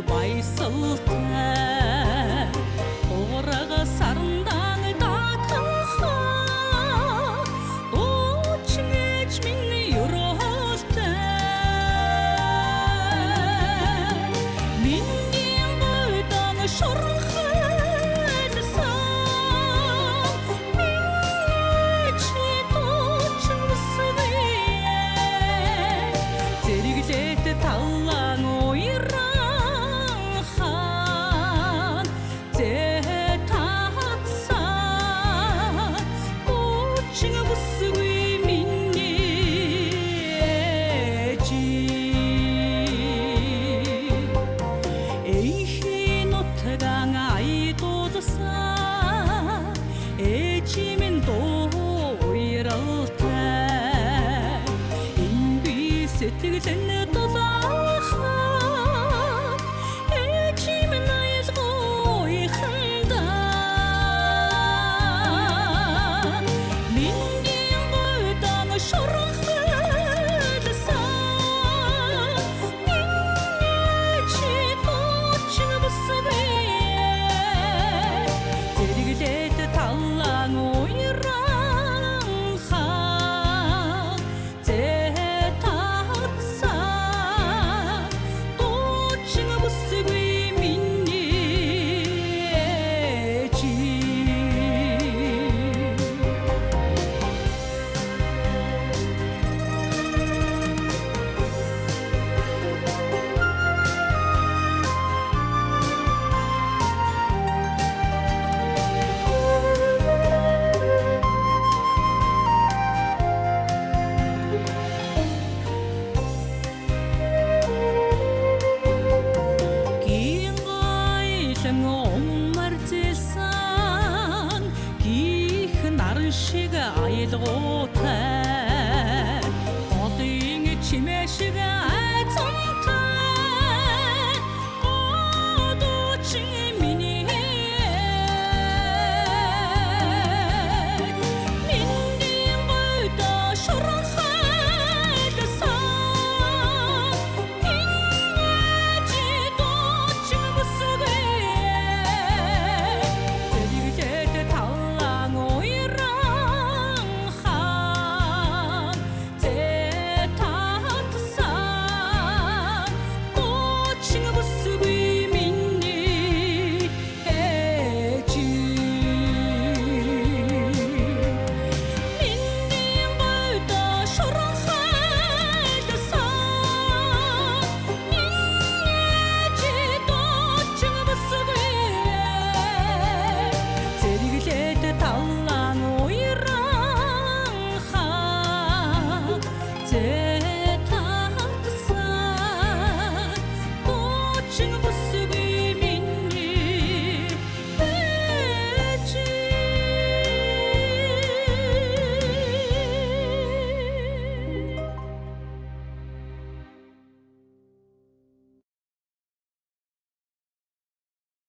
байсалтай дуурайга сарандан татах дуучин ээж минь ерөөлтэй миний бойдон шорхойдсан миний чи дуучин үсвэ зэрэглээд талан уйран сэтгэлэн дулаахад ээжим наязгүйхандаа миний бойдон шорхойдсан миний чи дуучин бүсвэ зэрэглээд талан уйран хаа шиг аялгуутай голын чимээ шиг айцантай одооч миний миний бойдон шорхойдсан чи дуучин бүсвэ зэрэглээд талан уйран Зэ татсан дуучин бүс